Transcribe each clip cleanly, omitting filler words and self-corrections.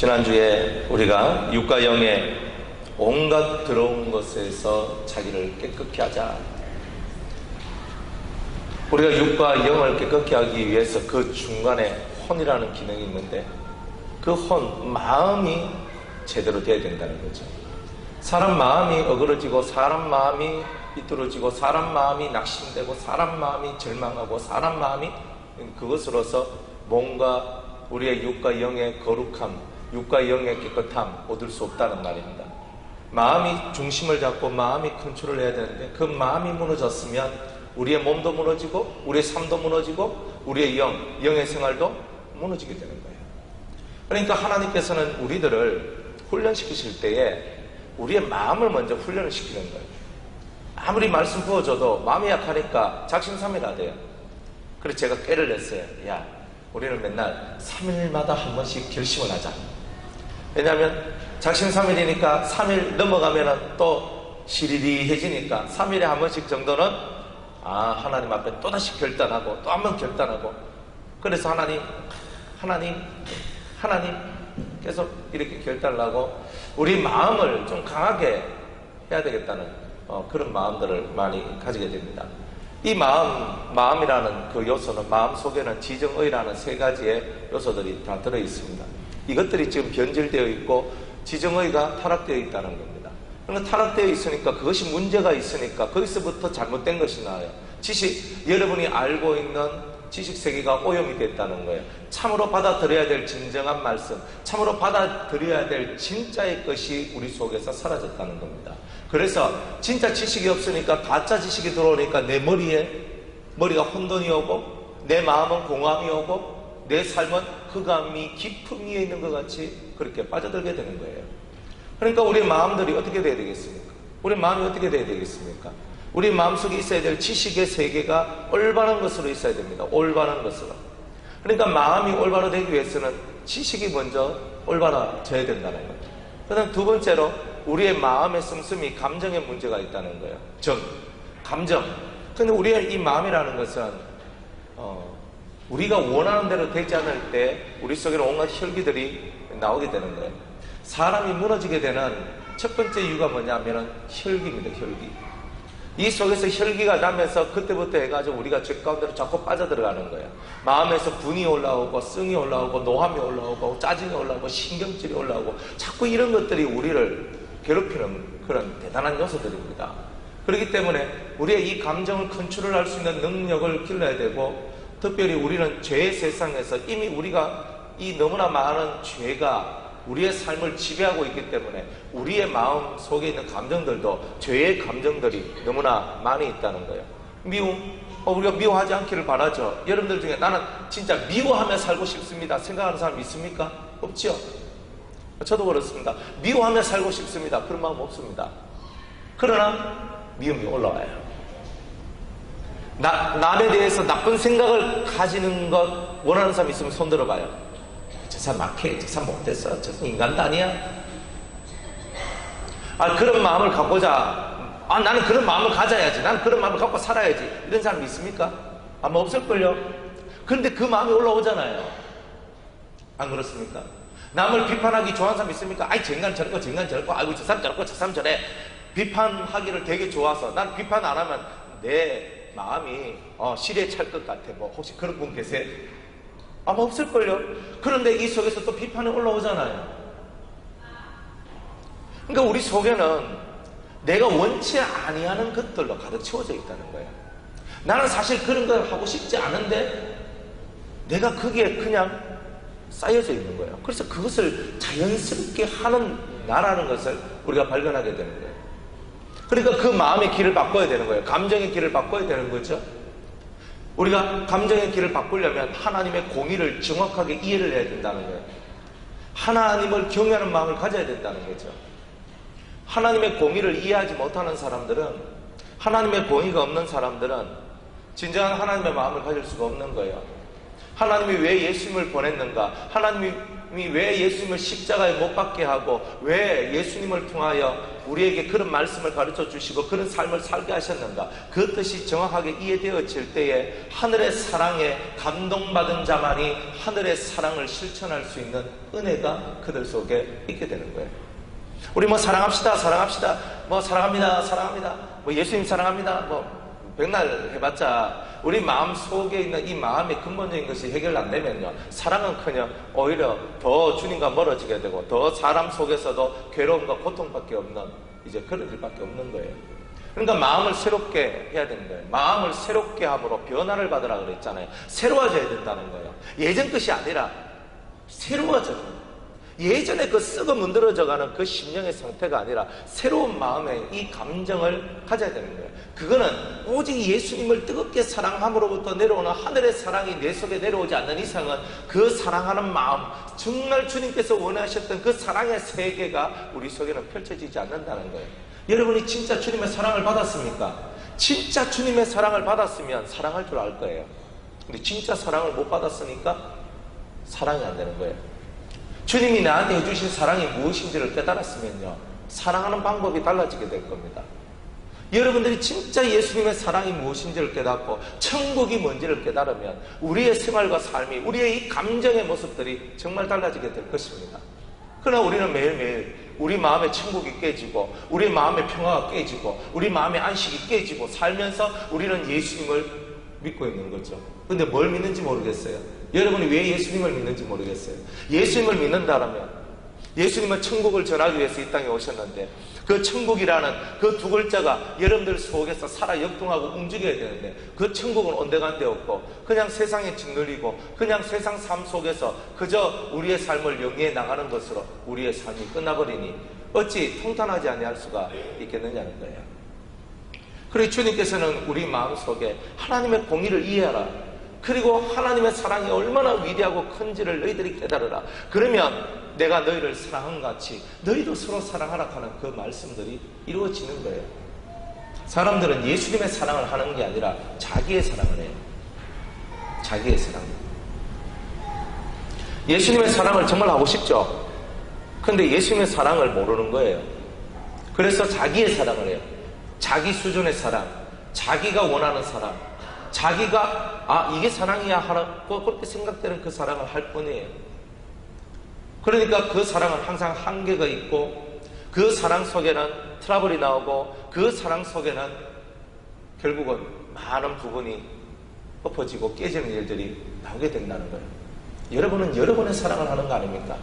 지난주에 우리가 육과 영의 온갖 더러운 것에서 자기를 깨끗게 하자. 우리가 육과 영을 깨끗게 하기 위해서 그 중간에 혼이라는 기능이 있는데, 그 혼, 마음이 제대로 돼야 된다는 거죠. 사람 마음이 어그러지고, 사람 마음이 삐뚤어지고, 사람 마음이 낙심되고, 사람 마음이 절망하고, 사람 마음이 그것으로서 뭔가 우리의 육과 영의 거룩함, 육과 영의 깨끗함 얻을 수 없다는 말입니다. 마음이 중심을 잡고 마음이 컨트롤 해야 되는데, 그 마음이 무너졌으면 우리의 몸도 무너지고, 우리의 삶도 무너지고, 우리의 영의 생활도 무너지게 되는 거예요. 그러니까 하나님께서는 우리들을 훈련시키실 때에 우리의 마음을 먼저 훈련을 시키는 거예요. 아무리 말씀 부어줘도 마음이 약하니까 작심삼일하대요. 그래서 제가 꾀를 냈어요. 야, 우리는 맨날 3일마다 한 번씩 결심을 하자. 왜냐하면 작심삼일이니까 3일 넘어가면 또 시리리해지니까 3일에 한 번씩 정도는 하나님 앞에 또다시 결단하고 또 한 번 결단하고, 그래서 하나님 계속 이렇게 결단을 하고 우리 마음을 좀 강하게 해야 되겠다는 그런 마음들을 많이 가지게 됩니다. 이 마음이라는 그 요소는, 마음 속에는 지정의라는 세 가지의 요소들이 다 들어있습니다. 이것들이 지금 변질되어 있고 지정의가 타락되어 있다는 겁니다. 그러니까 타락되어 있으니까, 그것이 문제가 있으니까 거기서부터 잘못된 것이 나와요. 여러분이 알고 있는 지식 세계가 오염이 됐다는 거예요. 참으로 받아들여야 될 진정한 말씀, 참으로 받아들여야 될 진짜의 것이 우리 속에서 사라졌다는 겁니다. 그래서 진짜 지식이 없으니까 가짜 지식이 들어오니까 내 머리가 혼돈이 오고, 내 마음은 공허함이 오고, 내 삶은 흑암이 깊은 위에 있는 것 같이 그렇게 빠져들게 되는 거예요. 그러니까 우리 마음들이 어떻게 돼야 되겠습니까? 우리 마음이 어떻게 돼야 되겠습니까? 우리 마음속에 있어야 될 지식의 세계가 올바른 것으로 있어야 됩니다. 올바른 것으로. 그러니까 마음이 올바로 되기 위해서는 지식이 먼저 올바라져야 된다는 거예요. 그 다음 두 번째로, 우리의 마음의 씀씀이 감정에 문제가 있다는 거예요. 감정. 근데 우리의 이 마음이라는 것은 우리가 원하는 대로 되지 않을 때 우리 속에는 온갖 혈기들이 나오게 되는 거예요. 사람이 무너지게 되는 첫 번째 이유가 뭐냐면 혈기입니다. 혈기. 이 속에서 혈기가 나면서 그때부터 해가지고 우리가 죄 가운데로 자꾸 빠져들어가는 거예요. 마음에서 분이 올라오고, 성이 올라오고, 노함이 올라오고, 짜증이 올라오고, 신경질이 올라오고, 자꾸 이런 것들이 우리를 괴롭히는 그런 대단한 요소들입니다. 그렇기 때문에 우리의 이 감정을 컨트롤할 수 있는 능력을 길러야 되고, 특별히 우리는 죄의 세상에서 이미 우리가 이 너무나 많은 죄가 우리의 삶을 지배하고 있기 때문에 우리의 마음 속에 있는 감정들도 죄의 감정들이 너무나 많이 있다는 거예요. 미움, 우리가 미워하지 않기를 바라죠. 여러분들 중에 나는 진짜 미워하며 살고 싶습니다 생각하는 사람 있습니까? 없죠. 저도 그렇습니다. 미워하며 살고 싶습니다, 그런 마음 없습니다. 그러나 미움이 올라와요. 남에 대해서 나쁜 생각을 가지는 것 원하는 사람 있으면 손 들어봐요. 저 사람 막해, 저 사람 못됐어, 저 사람 인간도 아니야. 그런 마음을 갖고자, 나는 그런 마음을 가져야지, 나는 그런 마음을 갖고 살아야지, 이런 사람 있습니까? 아마 없을걸요. 그런데 그 마음이 올라오잖아요. 안 그렇습니까? 남을 비판하기 좋아하는 사람 있습니까? 저 인간 저렇고, 저 인간 저렇고, 저 사람 저렇고, 저 사람 저래. 비판하기를 되게 좋아서, 난 비판 안 하면 내 마음이 실에 찰 것 같아. 혹시 그런 분 계세요? 아마 없을걸요. 그런데 이 속에서 또 비판이 올라오잖아요. 그러니까 우리 속에는 내가 원치 아니하는 것들로 가득 채워져 있다는 거예요. 나는 사실 그런 걸 하고 싶지 않은데 내가 거기에 그냥 쌓여져 있는 거예요. 그래서 그것을 자연스럽게 하는 나라는 것을 우리가 발견하게 되는 거예요. 그러니까 그 마음의 길을 바꿔야 되는 거예요. 감정의 길을 바꿔야 되는 거죠. 우리가 감정의 길을 바꾸려면 하나님의 공의를 정확하게 이해를 해야 된다는 거예요. 하나님을 경외하는 마음을 가져야 된다는 거죠. 하나님의 공의를 이해하지 못하는 사람들은, 하나님의 공의가 없는 사람들은 진정한 하나님의 마음을 가질 수가 없는 거예요. 하나님이 왜 예수님을 보냈는가? 하나님이 왜 예수님을 십자가에 못 박게 하고 왜 예수님을 통하여 우리에게 그런 말씀을 가르쳐 주시고 그런 삶을 살게 하셨는가? 그 뜻이 정확하게 이해되어질 때에 하늘의 사랑에 감동받은 자만이 하늘의 사랑을 실천할 수 있는 은혜가 그들 속에 있게 되는 거예요. 우리 뭐 사랑합시다, 사랑합시다, 뭐 사랑합니다, 뭐 예수님 사랑합니다, 뭐 백날 해봤자 우리 마음 속에 있는 이 마음의 근본적인 것이 해결 안 되면요, 사랑은커녕 오히려 더 주님과 멀어지게 되고 더 사람 속에서도 괴로움과 고통밖에 없는 이제 그런 일밖에 없는 거예요. 그러니까 마음을 새롭게 해야 되는 거예요. 마음을 새롭게 함으로 변화를 받으라 그랬잖아요. 새로워져야 된다는 거예요. 예전 것이 아니라 새로워져야 돼요. 예전에 그 썩어 문드러져가는 그 심령의 상태가 아니라 새로운 마음의 이 감정을 가져야 되는 거예요. 그거는 오직 예수님을 뜨겁게 사랑함으로부터 내려오는 하늘의 사랑이 내 속에 내려오지 않는 이상은 그 사랑하는 마음, 정말 주님께서 원하셨던 그 사랑의 세계가 우리 속에는 펼쳐지지 않는다는 거예요. 여러분이 진짜 주님의 사랑을 받았습니까? 진짜 주님의 사랑을 받았으면 사랑할 줄 알 거예요. 근데 진짜 사랑을 못 받았으니까 사랑이 안 되는 거예요. 주님이 나한테 해주신 사랑이 무엇인지를 깨달았으면요, 사랑하는 방법이 달라지게 될 겁니다. 여러분들이 진짜 예수님의 사랑이 무엇인지를 깨닫고 천국이 뭔지를 깨달으면 우리의 생활과 삶이, 우리의 이 감정의 모습들이 정말 달라지게 될 것입니다. 그러나 우리는 매일매일 우리 마음의 천국이 깨지고 우리 마음의 평화가 깨지고 우리 마음의 안식이 깨지고 살면서 우리는 예수님을 믿고 있는 거죠. 근데 뭘 믿는지 모르겠어요. 여러분이 왜 예수님을 믿는지 모르겠어요. 예수님을 믿는다라면 예수님은 천국을 전하기 위해서 이 땅에 오셨는데 그 천국이라는 그 두 글자가 여러분들 속에서 살아 역동하고 움직여야 되는데 그 천국은 온데간데 없고 그냥 세상에 짓눌리고 그냥 세상 삶 속에서 그저 우리의 삶을 영위해 나가는 것으로 우리의 삶이 끝나버리니 어찌 통탄하지 아니할 수가 있겠느냐는 거예요. 그리고 주님께서는 우리 마음속에 하나님의 공의를 이해하라, 그리고 하나님의 사랑이 얼마나 위대하고 큰지를 너희들이 깨달으라, 그러면 내가 너희를 사랑한 같이 너희도 서로 사랑하라 하는 그 말씀들이 이루어지는 거예요. 사람들은 예수님의 사랑을 하는 게 아니라 자기의 사랑을 해요. 자기의 사랑. 예수님의 사랑을 정말 하고 싶죠. 근데 예수님의 사랑을 모르는 거예요. 그래서 자기의 사랑을 해요. 자기 수준의 사랑, 자기가 원하는 사랑, 자기가 이게 사랑이야 하라고 그렇게 생각되는 그 사랑을 할 뿐이에요. 그러니까 그 사랑은 항상 한계가 있고 그 사랑 속에는 트러블이 나오고 그 사랑 속에는 결국은 많은 부분이 엎어지고 깨지는 일들이 나오게 된다는 거예요. 여러분은 여러분의 사랑을 하는 거 아닙니까?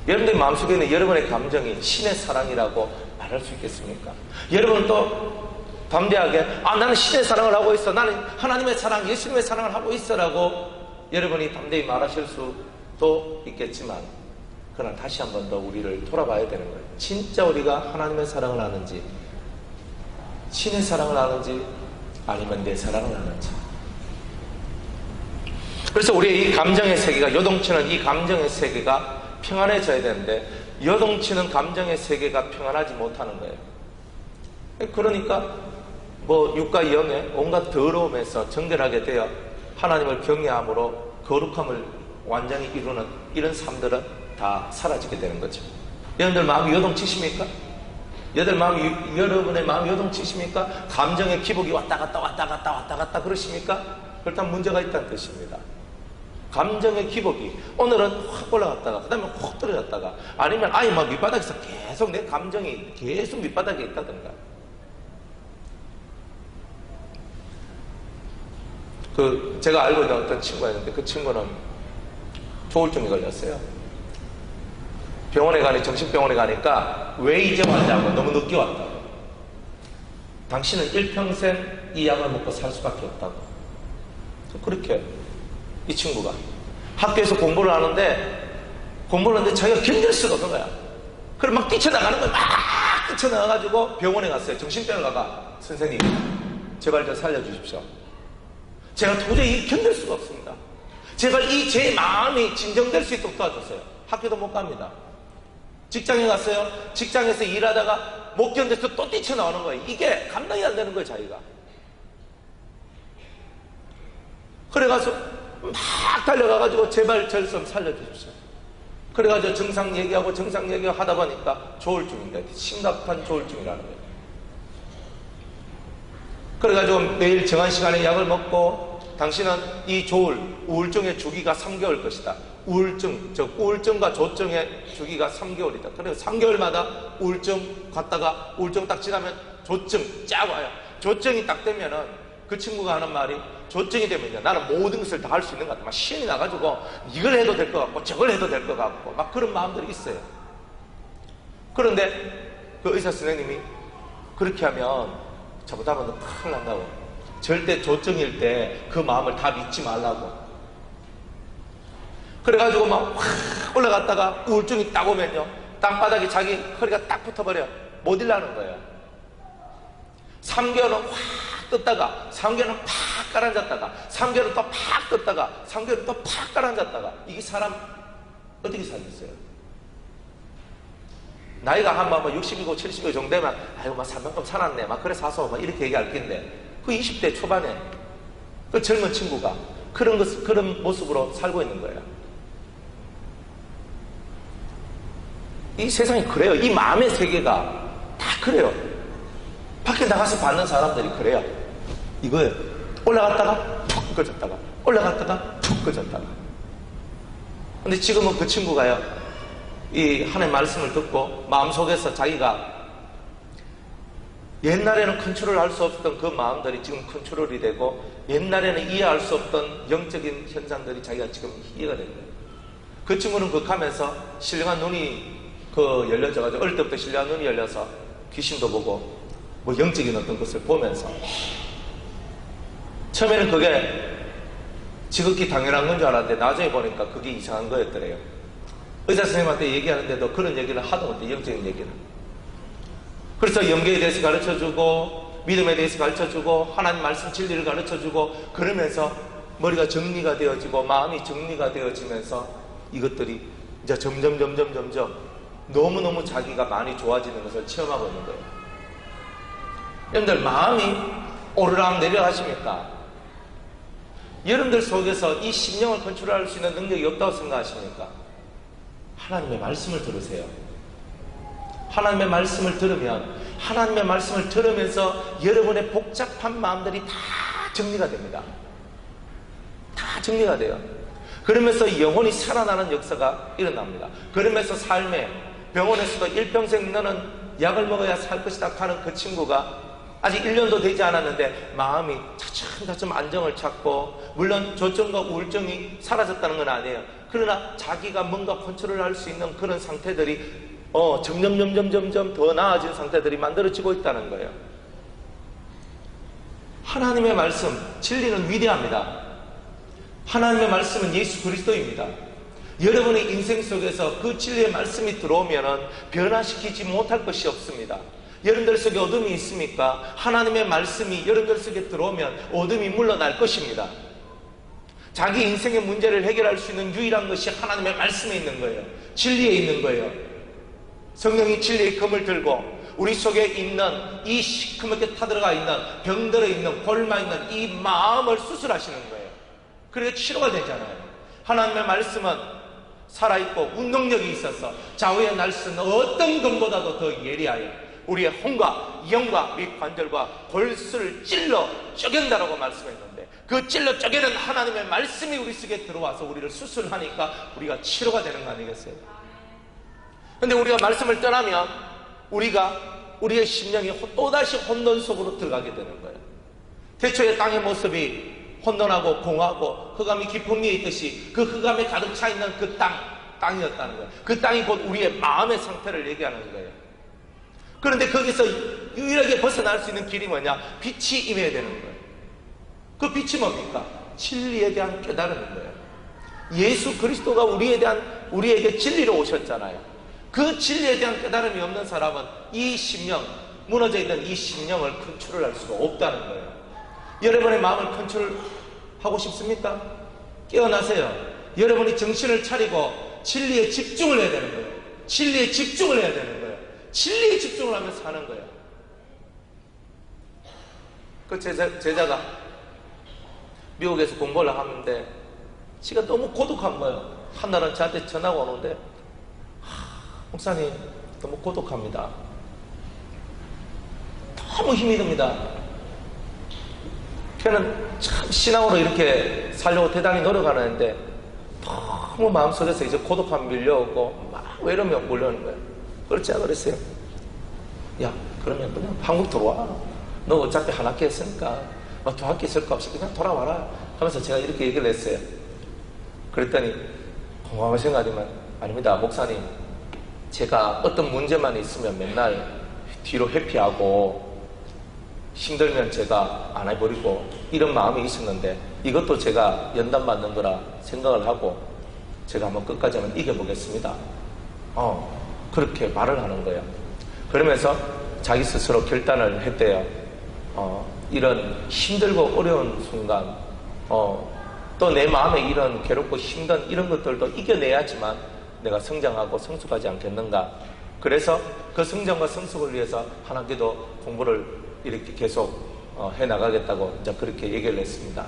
여러분들 마음속에 있는 여러분의 감정이 신의 사랑이라고 말할 수 있겠습니까? 여러분은 또 담대하게 나는 신의 사랑을 하고 있어, 나는 하나님의 사랑, 예수님의 사랑을 하고 있어라고 여러분이 담대히 말하실 수도 있겠지만, 그러나 다시 한 번 더 우리를 돌아봐야 되는 거예요. 진짜 우리가 하나님의 사랑을 하는지, 신의 사랑을 하는지, 아니면 내 사랑을 하는지. 그래서 우리의 이 감정의 세계가, 요동치는 이 감정의 세계가 평안해져야 되는데 요동치는 감정의 세계가 평안하지 못하는 거예요. 그러니까 육과 영의 온갖 더러움에서 정결하게 되어 하나님을 경외함으로 거룩함을 완전히 이루는 이런 삶들은 다 사라지게 되는 거죠. 여러분들 마음이 요동치십니까? 여러분의 마음이 요동치십니까? 감정의 기복이 왔다 갔다 그러십니까? 그렇다면 문제가 있다는 뜻입니다. 감정의 기복이 오늘은 확 올라갔다가 그 다음에 확 떨어졌다가, 아니면 아예 막 밑바닥에서 계속 내 감정이 계속 밑바닥에 있다든가. 제가 알고 있는 어떤 친구가 있는데 그 친구는 조울증이 걸렸어요. 병원에 정신병원에 가니까 왜 이제 왔냐고, 너무 늦게 왔다고. 당신은 일평생 이 약을 먹고 살 수밖에 없다고. 그렇게 이 친구가 학교에서 공부를 하는데 자기가 견딜 수가 없는 거야. 그럼 막 뛰쳐나가는 거야. 막 뛰쳐나가가지고 병원에 갔어요. 정신병원에 가가, 선생님 제발 좀 살려주십시오. 제가 도저히 견딜 수가 없습니다. 제발 제 마음이 진정될 수 있도록 도와줬어요. 학교도 못 갑니다. 직장에 갔어요. 직장에서 일하다가 못 견뎌서 또 뛰쳐나오는 거예요. 이게 감당이 안 되는 거예요, 자기가. 그래가지고 막 달려가가지고 제발 저 좀 살려주십시오. 그래가지고 증상 얘기하고 하다 보니까 조울증인데 심각한 조울증이라는 거예요. 그래가지고 매일 정한 시간에 약을 먹고 당신은 이 우울증의 주기가 3개월 것이다. 우울증과 조증의 주기가 3개월이다. 그래서 3개월마다 우울증 갔다가 우울증 딱 지나면 조증 쫙 와요. 조증이 딱 되면은 그 친구가 하는 말이 조증이 되면요, 나는 모든 것을 다 할 수 있는 것 같아. 막 신이 나가지고 이걸 해도 될 것 같고 저걸 해도 될 것 같고 막 그런 마음들이 있어요. 그런데 그 의사 선생님이 그렇게 하면 잘못하면 큰일 난다고. 절대 조증일 때 그 마음을 다 믿지 말라고. 그래가지고 막 확 올라갔다가 우울증이 딱 오면요, 땅바닥에 자기 허리가 딱 붙어버려. 못 일나는 거예요. 3개월은 확 떴다가 3개월은 팍 가라앉았다가 3개월은 또 팍 떴다가 3개월은 또 팍 가라앉았다가. 이게 사람 어떻게 살겠어요? 나이가 한 60이고 70이고 정도 되면 아이고 막 살만큼 살았네 막 그래 사서 막 이렇게 얘기할 텐데, 그 20대 초반에 그 젊은 친구가 그런 모습으로 살고 있는 거예요. 이 세상이 그래요. 이 마음의 세계가 다 그래요. 밖에 나가서 받는 사람들이 그래요. 이거예요. 올라갔다가 툭 꺼졌다가 올라갔다가 툭 꺼졌다가. 근데 지금은 그 친구가요, 이 하나님의 말씀을 듣고 마음속에서 자기가 옛날에는 컨트롤할 수 없었던 그 마음들이 지금 컨트롤이 되고, 옛날에는 이해할 수 없던 영적인 현상들이 자기가 지금 이해가 된 거예요. 그 친구는 그 가면서 신령한 눈이 열려져가지고, 어릴 때부터 신령한 눈이 열려서 귀신도 보고 뭐 영적인 어떤 것을 보면서, 처음에는 그게 지극히 당연한 건 줄 알았는데 나중에 보니까 그게 이상한 거였더래요. 의사 선생님한테 얘기하는데도 그런 얘기를 하도 못해, 영적인 얘기를. 그래서 영계에 대해서 가르쳐주고 믿음에 대해서 가르쳐주고 하나님 말씀 진리를 가르쳐주고, 그러면서 머리가 정리가 되어지고 마음이 정리가 되어지면서 이것들이 이제 점점 너무너무 자기가 많이 좋아지는 것을 체험하고 있는 거예요. 여러분들 마음이 오르락 내리락 하십니까? 여러분들 속에서 이 심령을 컨트롤할 수 있는 능력이 없다고 생각하십니까? 하나님의 말씀을 들으세요. 하나님의 말씀을 들으면, 하나님의 말씀을 들으면서 여러분의 복잡한 마음들이 다 정리가 됩니다. 다 정리가 돼요. 그러면서 영혼이 살아나는 역사가 일어납니다. 그러면서 삶에, 병원에서도 일평생 너는 약을 먹어야 살 것이다 하는 그 친구가 아직 1년도 되지 않았는데 마음이 차츰차츰 안정을 찾고, 물론 조증과 우울증이 사라졌다는 건 아니에요. 그러나 자기가 뭔가 컨트롤할 수 있는 그런 상태들이 점점 더 나아진 상태들이 만들어지고 있다는 거예요. 하나님의 말씀, 진리는 위대합니다. 하나님의 말씀은 예수 그리스도입니다. 여러분의 인생 속에서 그 진리의 말씀이 들어오면 변화시키지 못할 것이 없습니다. 여러분들 속에 어둠이 있습니까? 하나님의 말씀이 여러분들 속에 들어오면 어둠이 물러날 것입니다. 자기 인생의 문제를 해결할 수 있는 유일한 것이 하나님의 말씀에 있는 거예요. 진리에 있는 거예요. 성령이 진리의 검을 들고 우리 속에 있는 이 시커멓게 타들어가 있는, 병들어 있는, 골마 있는 이 마음을 수술하시는 거예요. 그래서 치료가 되잖아요. 하나님의 말씀은 살아있고 운동력이 있어서 좌우의 날선 어떤 검보다도 더 예리하여 우리의 혼과 영과 및 관절과 골수를 찔러 쪼갠다라고 말씀했는데, 그 찔러 쪼개는 하나님의 말씀이 우리 속에 들어와서 우리를 수술하니까 우리가 치료가 되는 거 아니겠어요? 근데 우리가 말씀을 떠나면 우리의 심령이 또다시 혼돈 속으로 들어가게 되는 거예요. 태초의 땅의 모습이 혼돈하고 공하고 흑암이 깊은 위에 있듯이 그 흑암에 가득 차 있는 그 땅이었다는 거예요. 그 땅이 곧 우리의 마음의 상태를 얘기하는 거예요. 그런데 거기서 유일하게 벗어날 수 있는 길이 뭐냐? 빛이 임해야 되는 거예요. 그 빛이 뭡니까? 진리에 대한 깨달음인 거예요. 예수 그리스도가 우리에게 진리로 오셨잖아요. 그 진리에 대한 깨달음이 없는 사람은 이 심령, 무너져 있는 이 심령을 컨트롤할 수가 없다는 거예요. 여러분의 마음을 컨트롤하고 싶습니까? 깨어나세요. 여러분이 정신을 차리고 진리에 집중을 해야 되는 거예요. 진리에 집중을 해야 되는 거예요. 진리에 집중을 하면 사는 거예요. 그 제자가 미국에서 공부를 하는데 지가 너무 고독한 거예요. 한날은 저한테 전화가 오는데, 목사님 너무 고독합니다. 너무 힘이 듭니다. 걔는 참 신앙으로 이렇게 살려고 대단히 노력하는데 너무 마음속에서 이제 고독함이 밀려오고 막 외로움이 몰려오는 거예요. 그걸 제가 그랬어요. 야, 그러면 그냥 한국 들어와. 너 어차피 한 학기 했으니까 뭐 두 학기 있을 거 없이 그냥 돌아와라 하면서 제가 이렇게 얘기를 했어요. 그랬더니 공감을 생각하지만, 아닙니다 목사님, 제가 어떤 문제만 있으면 맨날 뒤로 회피하고 힘들면 제가 안 해버리고 이런 마음이 있었는데, 이것도 제가 연단 받는 거라 생각을 하고 제가 한번 끝까지 한번 이겨보겠습니다. 그렇게 말을 하는 거예요. 그러면서 자기 스스로 결단을 했대요. 이런 힘들고 어려운 순간, 또 내 마음에 이런 괴롭고 힘든 이런 것들도 이겨내야지만 내가 성장하고 성숙하지 않겠는가. 그래서 그 성장과 성숙을 위해서 한 학기도 공부를 이렇게 계속 해나가겠다고 이제 그렇게 얘기를 했습니다.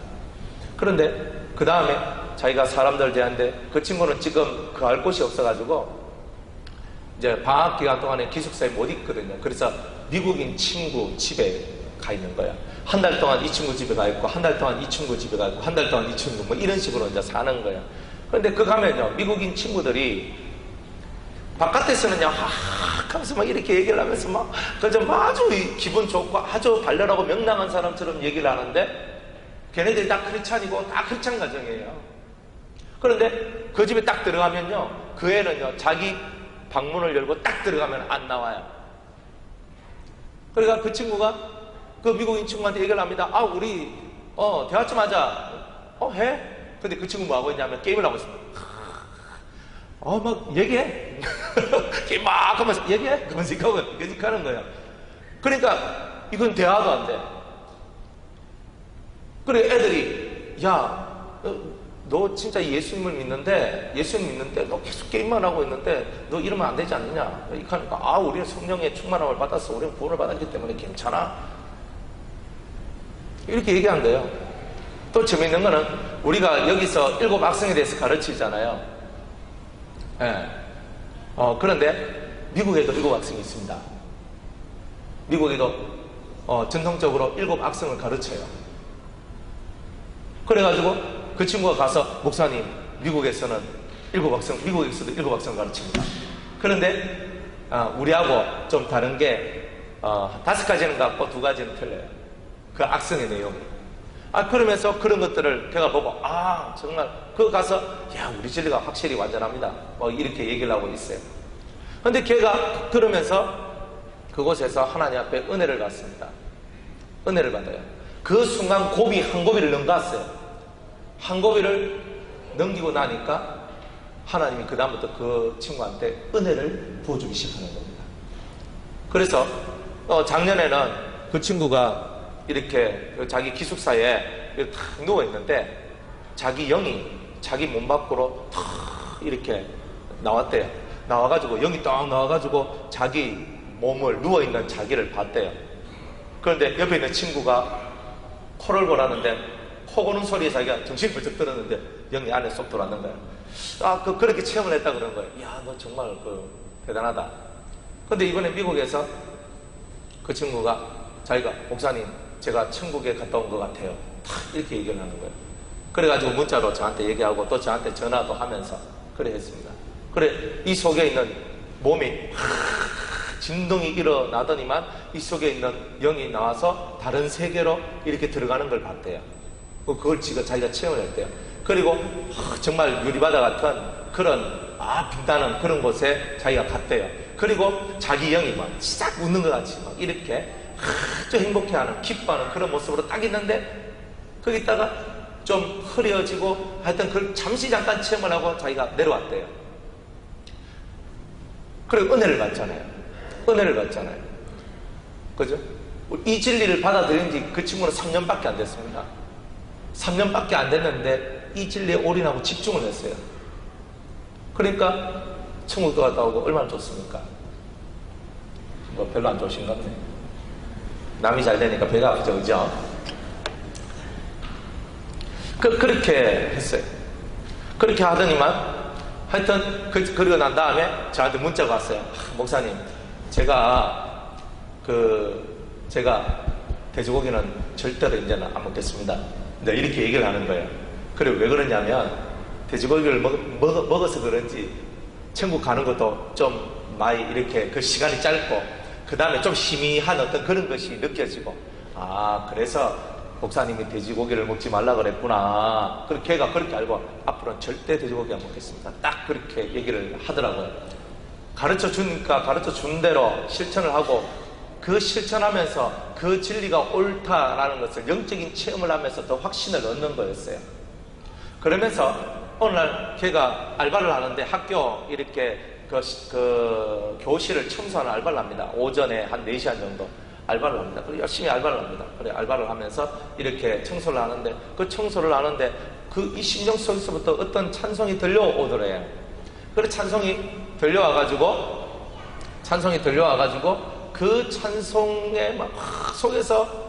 그런데 그 다음에 자기가 사람들 대하는데, 그 친구는 지금 그 할 곳이 없어가지고 이제 방학 기간 동안에 기숙사에 못 있거든요. 그래서 미국인 친구 집에 가 있는 거야. 한 달 동안 이 친구 집에 가 있고, 한 달 동안 이 친구 집에 가 있고, 한 달 동안 이 친구, 뭐 이런 식으로 이제 사는 거야. 그런데 그 가면요, 미국인 친구들이 바깥에서는요, 하면서 막 이렇게 얘기를 하면서 막, 그저 아주 기분 좋고 아주 발랄하고 명랑한 사람처럼 얘기를 하는데, 걔네들이 다 크리스찬이고 다 크리스찬 가정이에요. 그런데 그 집에 딱 들어가면요, 그 애는요, 자기 방문을 열고 딱 들어가면 안 나와요. 그러니까 그 친구가 그 미국인 친구한테 얘기를 합니다. 우리 대화 좀 하자. 해? 근데 그 친구 뭐 하고 있냐면 게임을 하고 있습니다. 막 얘기해. 게임 막 하면서 얘기해. 그러면서 하는 거예요. 그러니까 이건 대화도 안 돼. 그래 애들이, 야, 너 진짜 예수님을 믿는데 너 계속 게임만 하고 있는데 너 이러면 안 되지 않느냐. 이렇게 하니까, 우리는 성령의 충만함을 받았어. 우리는 구원을 받았기 때문에 괜찮아. 이렇게 얘기한대요. 또 재밌는 거는, 우리가 여기서 7 학생에 대해서 가르치잖아요. 예. 그런데 미국에도 7 학생이 있습니다. 미국에도 전통적으로 7 학생을 가르쳐요. 그래가지고 그 친구가 가서, 목사님, 미국에서도 7 학생을 가르칩니다. 그런데 우리하고 좀 다른 게 5가지는 같고 2가지는 틀려요. 그 악성의 내용이. 그러면서 그런 것들을 걔가 보고, 정말 그거 가서, 야, 우리 진리가 확실히 완전합니다, 뭐 이렇게 얘기를 하고 있어요. 근데 걔가 그러면서 그곳에서 하나님 앞에 은혜를 받습니다. 은혜를 받아요. 그 순간 고비 한 고비를 넘겼어요. 한 고비를 넘기고 나니까 하나님이 그 다음부터 그 친구한테 은혜를 부어주기 시작하는 겁니다. 그래서 작년에는 그 친구가 이렇게 자기 기숙사에 탁 누워있는데, 자기 영이 자기 몸 밖으로 탁 이렇게 나왔대요. 나와가지고, 영이 딱 나와가지고 자기 몸을, 누워있는 자기를 봤대요. 그런데 옆에 있는 친구가 코를 고라는데, 코 고는 소리에 자기가 정신이 벌쩍 들었는데 영이 안에 쏙 들어왔는 거예요. 그렇게 체험을 했다 그러는 거예요. 야, 너 정말 대단하다. 근데 이번에 미국에서 그 친구가 자기가, 목사님, 제가 천국에 갔다 온 것 같아요, 이렇게 얘기를 하는 거예요. 그래가지고 문자로 저한테 얘기하고 또 저한테 전화도 하면서 그래 했습니다. 그래, 이 속에 있는 몸이 진동이 일어나더니만 이 속에 있는 영이 나와서 다른 세계로 이렇게 들어가는 걸 봤대요. 그걸 지금 자기가 체험을 했대요. 그리고 정말 유리바다 같은 그런 빛나는 그런 곳에 자기가 갔대요. 그리고 자기 영이 막 싹 웃는 것 같이 막 이렇게 아주 행복해하는, 기뻐하는 그런 모습으로 딱 있는데, 거기다가 좀 흐려지고 하여튼 그걸 잠깐 체험을 하고 자기가 내려왔대요. 그리고 은혜를 받잖아요. 그죠? 이 진리를 받아들인 지 그 친구는 3년밖에 안 됐습니다. 3년밖에 안 됐는데 이 진리에 올인하고 집중을 했어요. 그러니까 천국도 갔다 오고 얼마나 좋습니까? 뭐 별로 안 좋으신 것 같아요. 남이 잘 되니까 배가 아프죠, 그죠? 그렇게 했어요. 그렇게 하더니만 하여튼 그러고 난 다음에 저한테 문자가 왔어요. 목사님, 제가 돼지고기는 절대로 이제는 안 먹겠습니다. 네, 이렇게 얘기를 하는 거예요. 그리고 왜 그러냐면 돼지고기를 먹어서 그런지 천국 가는 것도 좀 많이 이렇게 그 시간이 짧고 그 다음에 좀 희미한 어떤 그런 것이 느껴지고, 그래서 목사님이 돼지고기를 먹지 말라 그랬구나. 그리고 걔가 그렇게 알고 앞으로는 절대 돼지고기 안 먹겠습니다. 딱 그렇게 얘기를 하더라고요. 가르쳐 주니까 가르쳐 준 대로 실천을 하고, 그 실천하면서 그 진리가 옳다라는 것을 영적인 체험을 하면서 더 확신을 얻는 거였어요. 그러면서 어느 날 걔가 알바를 하는데 학교 이렇게 그 교실을 청소하는 알바를 합니다. 오전에 한 4시간 정도 알바를 합니다. 그리고 열심히 알바를 합니다. 그래, 알바를 하면서 이렇게 청소를 하는데, 그 청소를 하는데 이 심령 속에서부터 어떤 찬송이 들려오더래요. 그래, 찬송이 들려와가지고 그 찬송의 막 속에서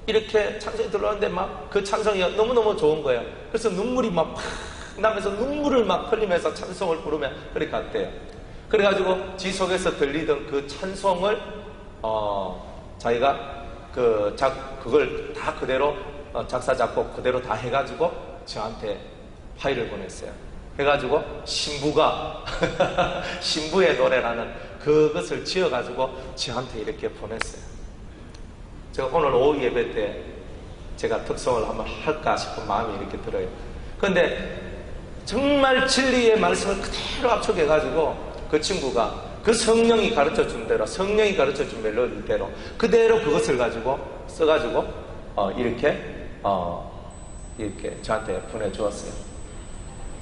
이렇게 찬송이 들어오는데 막 그 찬송이 너무너무 좋은 거예요. 그래서 눈물이 막 나면서 눈물을 막 흘리면서 찬송을 부르며 그렇게 갔대요. 그래가지고 지 속에서 들리던 그 찬송을 자기가 그걸 다 그대로 작사 작곡 그대로 다 해가지고 저한테 파일을 보냈어요. 해가지고 신부가 신부의 노래라는 그것을 지어가지고 저한테 이렇게 보냈어요. 제가 오늘 오후 예배 때 제가 특성을 한번 할까 싶은 마음이 이렇게 들어요. 그런데 정말 진리의 말씀을 그대로 압축해가지고 그 친구가 그 성령이 가르쳐 준 대로, 성령이 가르쳐 준 멜로디대로 그대로 그것을 가지고 써가지고 이렇게 저한테 보내주었어요.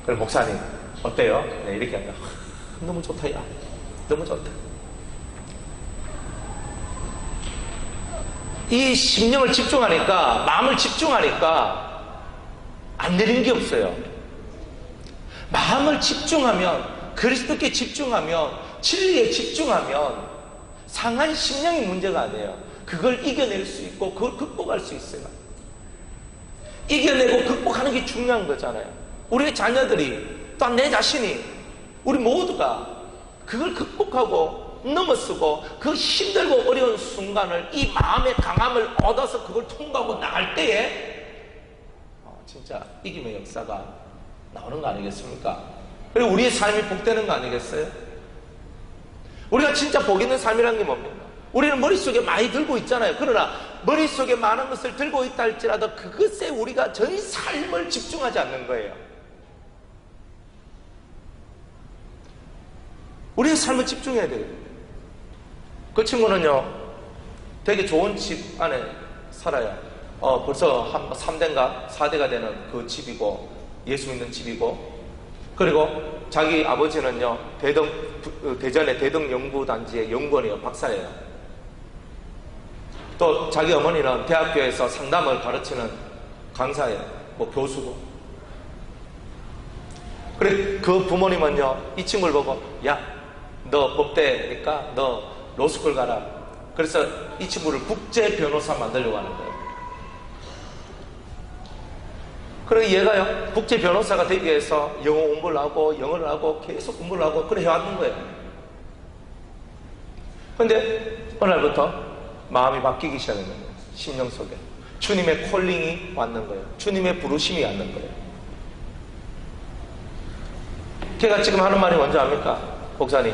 그럼 목사님 어때요? 네, 이렇게 하면 너무 좋다, 야, 너무 좋다. 이 심령을 집중하니까, 마음을 집중하니까 안 내리는 게 없어요. 마음을 집중하면, 그리스도께 집중하면, 진리에 집중하면 상한 심령이 문제가 아니에요. 그걸 이겨낼 수 있고 그걸 극복할 수 있어요. 이겨내고 극복하는 게 중요한 거잖아요. 우리의 자녀들이, 또한 내 자신이, 우리 모두가 그걸 극복하고 넘어서고 그 힘들고 어려운 순간을 이 마음의 강함을 얻어서 그걸 통과하고 나갈 때에 진짜 이김의 역사가 나오는 거 아니겠습니까? 그리고 우리의 삶이 복되는 거 아니겠어요? 우리가 진짜 복 있는 삶이라는 게 뭡니까? 우리는 머릿속에 많이 들고 있잖아요. 그러나 머릿속에 많은 것을 들고 있다 할지라도 그것에 우리가 전 삶을 집중하지 않는 거예요. 우리의 삶을 집중해야 돼요. 그 친구는요, 되게 좋은 집 안에 살아요. 벌써 한 3대인가 4대가 되는 그 집이고, 예수 믿는 집이고, 그리고 자기 아버지는요, 대전의 대덕연구단지의 연구원이에요. 박사예요. 또 자기 어머니는 대학교에서 상담을 가르치는 강사예요. 뭐 교수고. 그래, 그 부모님은요, 이 친구를 보고, 야, 너 법대니까 너 로스쿨 가라. 그래서 이 친구를 국제 변호사 만들려고 하는 거예요. 그래, 얘가요, 국제 변호사가 되기 위해서 영어 공부를 하고 영어를 하고 계속 공부를 하고 그래 해왔는 거예요. 근데 어느 날부터 마음이 바뀌기 시작하는 거예요. 심령 속에 주님의 콜링이 왔는 거예요. 주님의 부르심이 왔는 거예요. 걔가 지금 하는 말이 뭔지 압니까? 목사님,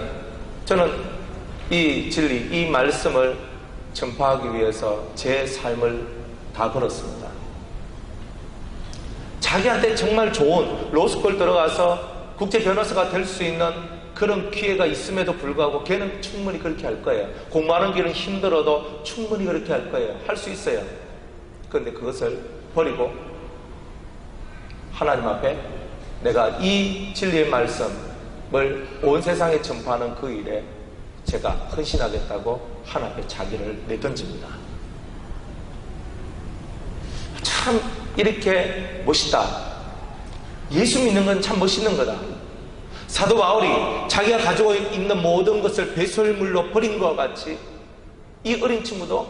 저는 이 진리, 이 말씀을 전파하기 위해서 제 삶을 다 걸었습니다. 자기한테 정말 좋은 로스쿨 들어가서 국제 변호사가 될 수 있는 그런 기회가 있음에도 불구하고 걔는 충분히 그렇게 할 거예요. 공부하는 길은 힘들어도 충분히 그렇게 할 거예요. 할 수 있어요. 그런데 그것을 버리고 하나님 앞에 내가 이 진리의 말씀을 온 세상에 전파하는 그 일에 제가 헌신하겠다고 하나님 앞에 자기를 내던집니다. 참 이렇게 멋있다. 예수 믿는 건 참 멋있는 거다. 사도 바울이 자기가 가지고 있는 모든 것을 배설물로 버린 것과 같이 이 어린 친구도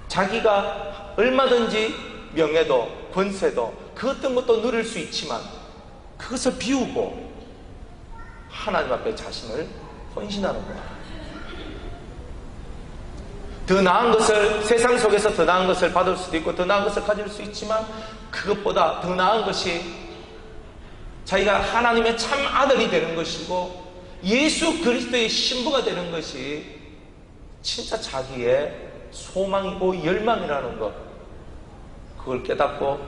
자기가 얼마든지 명예도 권세도 그 어떤 것도 누릴 수 있지만 그것을 비우고 하나님 앞에 자신을 헌신하는 거야. 더 나은 것을, 세상 속에서 더 나은 것을 받을 수도 있고 더 나은 것을 가질 수 있지만 그것보다 더 나은 것이 자기가 하나님의 참 아들이 되는 것이고 예수 그리스도의 신부가 되는 것이 진짜 자기의 소망이고 열망이라는 것, 그걸 깨닫고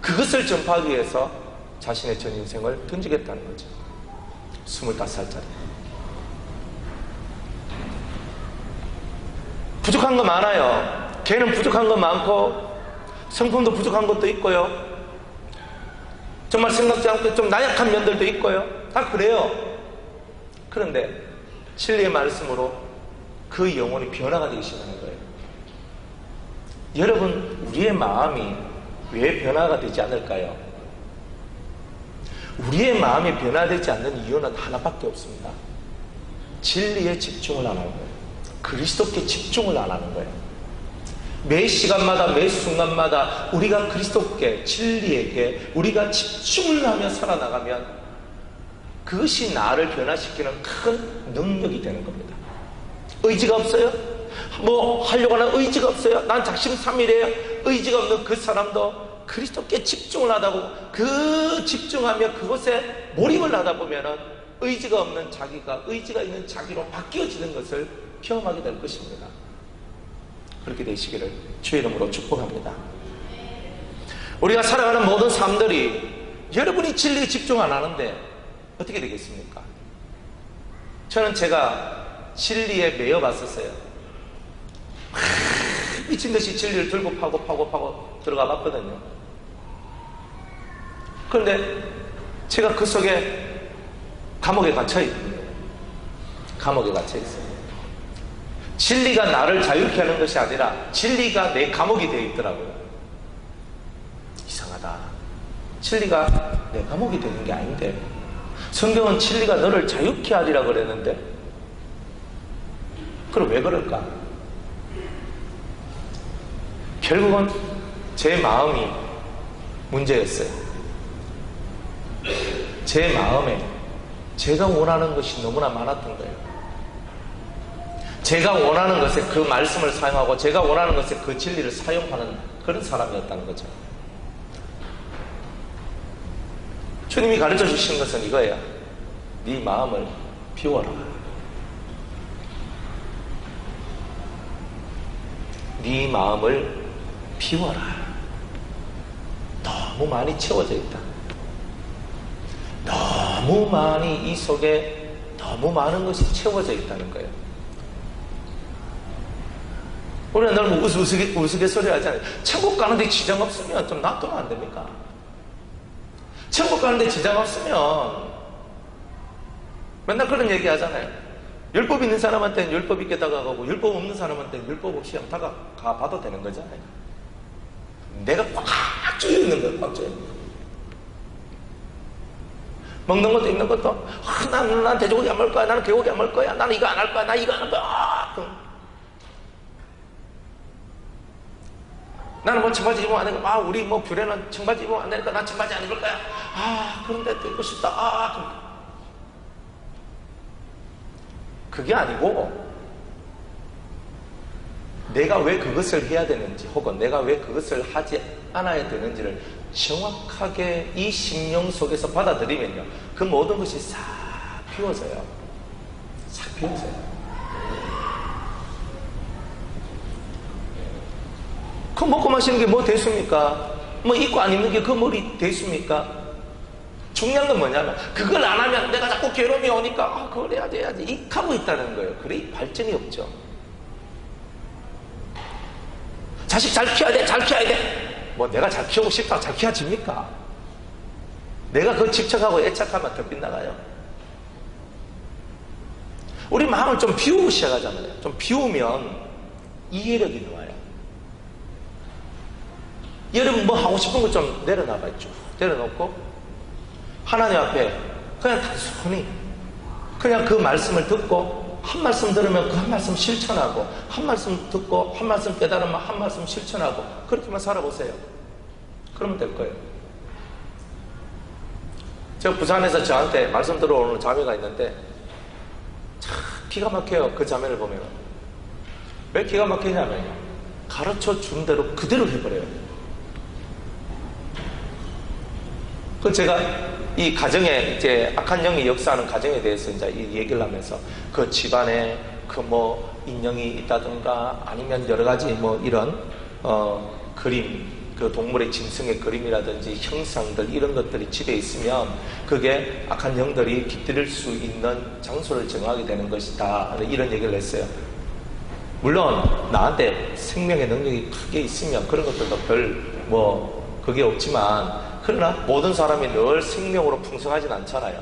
그것을 전파하기 위해서 자신의 전 인생을 던지겠다는 거죠. 25살짜리. 부족한 거 많아요. 걔는 부족한 거 많고 성품도 부족한 것도 있고요. 정말 생각지 않게 좀 나약한 면들도 있고요. 다 그래요. 그런데 진리의 말씀으로 그 영혼이 변화가 되기 시작하는 거예요. 여러분, 우리의 마음이 왜 변화가 되지 않을까요? 우리의 마음이 변화되지 않는 이유는 하나밖에 없습니다. 진리에 집중을 안 하는 거예요. 그리스도께 집중을 안 하는 거예요. 매 시간마다 매 순간마다 우리가 그리스도께, 진리에게 우리가 집중을 하며 살아나가면 그것이 나를 변화시키는 큰 능력이 되는 겁니다. 의지가 없어요? 뭐 하려고 하는 의지가 없어요? 난 작심삼일이에요. 의지가 없는 그 사람도 그리스도께 집중을 하다 보고 그 집중하며 그것에 몰입을 하다 보면은 의지가 없는 자기가 의지가 있는 자기로 바뀌어지는 것을 경험하게 될 것입니다. 그렇게 되시기를 주의 이름으로 축복합니다. 우리가 살아가는 모든 삶들이 여러분이 진리에 집중 안 하는데 어떻게 되겠습니까? 저는 제가 진리에 매여 봤었어요. 미친듯이 진리를 들고 파고 들어가 봤거든요. 그런데 제가 그 속에 감옥에 갇혀있거든요. 감옥에 갇혀있어요. 진리가 나를 자유케 하는 것이 아니라 진리가 내 감옥이 되어 있더라고요. 이상하다. 진리가 내 감옥이 되는 게 아닌데 성경은 진리가 너를 자유케 하리라 그랬는데 그럼 왜 그럴까? 결국은 제 마음이 문제였어요. 제 마음에 제가 원하는 것이 너무나 많았던 거예요. 제가 원하는 것에 그 말씀을 사용하고 제가 원하는 것에 그 진리를 사용하는 그런 사람이었다는 거죠. 주님이 가르쳐 주신 것은 이거예요. 네 마음을 비워라. 네 마음을 비워라. 너무 많이 채워져 있다. 너무 많이 이 속에 너무 많은 것이 채워져 있다는 거예요. 우리가 늘 우스갯소리 하잖아요. 천국 가는데 지장 없으면 좀 놔두면 안 됩니까? 천국 가는데 지장 없으면 맨날 그런 얘기 하잖아요. 율법 있는 사람한테는 율법 있게 다가가고 율법 없는 사람한테는 율법 없이 다가가봐도 되는 거잖아요. 내가 꽉 쪼여 있는 거예요. 꽉 쪼여 있는 거예요. 먹는 것도 입는 것도 난 돼지고기 안 먹을 거야. 나는 개고기 안 먹을 거야. 나는 이거 안 할 거야. 나 이거 안 할 거야. 나는 뭐 청바지 입으면 안 되니까 우리 뭐 교회는 청바지 입으면 안 되니까 난 청바지 안 입을 거야. 그런데 또 입고 싶다. 그게 아니고 내가 왜 그것을 해야 되는지 혹은 내가 왜 그것을 하지 않아야 되는지를 정확하게 이 심령 속에서 받아들이면요, 그 모든 것이 싹 비워져요. 싹 비워져요. 그 먹고 마시는 게 뭐 됐습니까? 뭐 입고 안 입는 게 그 머리 됐습니까? 중요한 건 뭐냐면 그걸 안 하면 내가 자꾸 괴로움이 오니까 그걸 해야지 이 하고 있다는 거예요. 그래 발전이 없죠. 자식 잘 키워야 돼. 뭐 내가 잘 키우고 싶다 잘 키워집니까? 내가 그거 집착하고 애착하면 더 빗나가요. 우리 마음을 좀 비우고 시작하잖아요. 좀 비우면 이해력이 나와요. 여러분 뭐 하고 싶은 거 좀 내려놔봐요. 쭉 내려놓고 하나님 앞에 그냥 단순히 그냥 그 말씀을 듣고 한 말씀 들으면 그 한 말씀 실천하고 한 말씀 듣고 한 말씀 깨달으면 한 말씀 실천하고 그렇게만 살아보세요. 그러면 될 거예요. 저 부산에서 저한테 말씀 들어오는 자매가 있는데 참 기가 막혀요. 그 자매를 보면 왜 기가 막히냐면 가르쳐 준 대로 그대로 해버려요. 그 제가 이 가정에 이제 악한 영이 역사하는 가정에 대해서 이제 이 얘기를 하면서 그 집안에 그 뭐 인형이 있다든가 아니면 여러 가지 뭐 이런 그림, 그 동물의 짐승의 그림이라든지 형상들 이런 것들이 집에 있으면 그게 악한 영들이 깃들일 수 있는 장소를 정하게 되는 것이다. 이런 얘기를 했어요. 물론 나한테 생명의 능력이 크게 있으면 그런 것들도 별 뭐 그게 없지만 그러나 모든 사람이 늘 생명으로 풍성하진 않잖아요.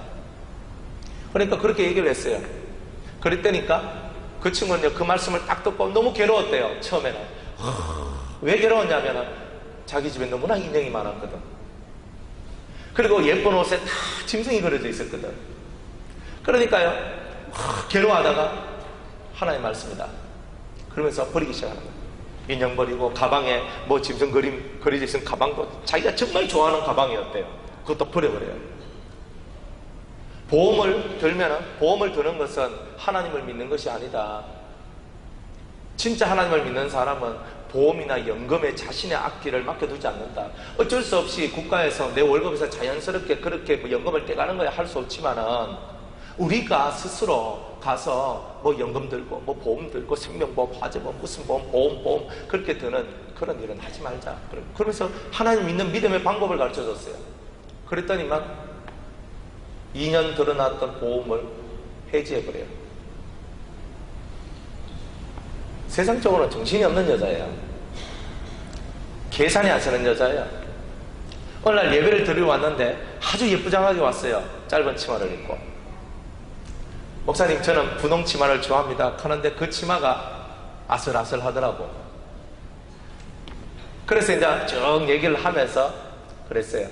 그러니까 그렇게 얘기를 했어요. 그랬다니까 그 친구는 그 말씀을 딱 듣고 너무 괴로웠대요. 처음에는. 왜 괴로웠냐면 자기 집에 너무나 인형이 많았거든. 그리고 예쁜 옷에 다 짐승이 그려져 있었거든. 그러니까요 괴로워하다가 하나의 말씀이다 그러면서 버리기 시작하는 거예요. 인형 버리고 가방에 뭐 짐승 그림 그려져 있는 가방도 자기가 정말 좋아하는 가방이었대요. 그것도 버려버려요. 보험을 드는 것은 하나님을 믿는 것이 아니다. 진짜 하나님을 믿는 사람은 보험이나 연금에 자신의 앞길을 맡겨두지 않는다. 어쩔 수 없이 국가에서 내 월급에서 자연스럽게 그렇게 뭐 연금을 떼가는 거야 할 수 없지만은 우리가 스스로 가서 뭐 연금 들고 뭐 보험 들고 생명보험, 화재보험, 무슨 보험, 보험 그렇게 드는 그런 일은 하지 말자. 그러면서 하나님 믿는 믿음의 방법을 가르쳐 줬어요. 그랬더니만 2년 들어놨던 보험을 해지해버려요. 세상적으로는 정신이 없는 여자예요. 계산이 안 서는 여자예요. 어느 날 예배를 드리러 왔는데 아주 예쁘장하게 왔어요. 짧은 치마를 입고. 목사님 저는 분홍 치마를 좋아합니다 하는데 그 치마가 아슬아슬 하더라고. 그래서 이제 쭉 얘기를 하면서 그랬어요.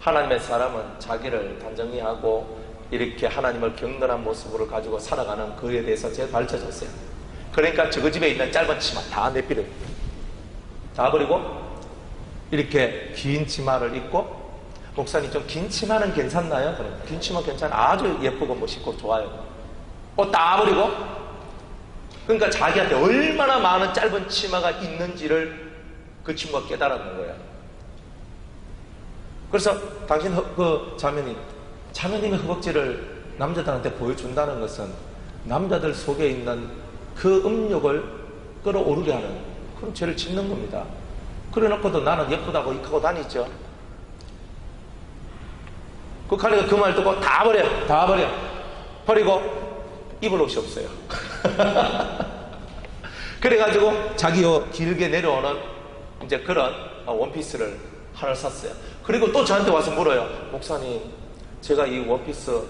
하나님의 사람은 자기를 단정히 하고 이렇게 하나님을 경건한 모습으로 가지고 살아가는 그에 대해서 제가 가르쳐줬어요. 그러니까 저 집에 있는 짧은 치마 다 내버려요. 다 버리고 이렇게 긴 치마를 입고 목사님 좀 긴 치마는 괜찮나요? 그래. 긴 치마 괜찮아. 아주 예쁘고 멋있고 좋아요. 옷 다 버리고 그러니까 자기한테 얼마나 많은 짧은 치마가 있는지를 그 친구가 깨달았는 거예요. 그래서 당신 그 자매님의 허벅지를 남자들한테 보여준다는 것은 남자들 속에 있는 그 음욕을 끌어오르게 하는 그런 죄를 짓는 겁니다. 그래 놓고도 나는 예쁘다고 이하고 다니죠. 그 카니가 그 말 듣고 다 버려. 버리고 입을 옷이 없어요. 그래가지고 자기 길게 내려오는 이제 그런 원피스를 하나를 샀어요. 그리고 또 저한테 와서 물어요. 목사님, 제가 이 원피스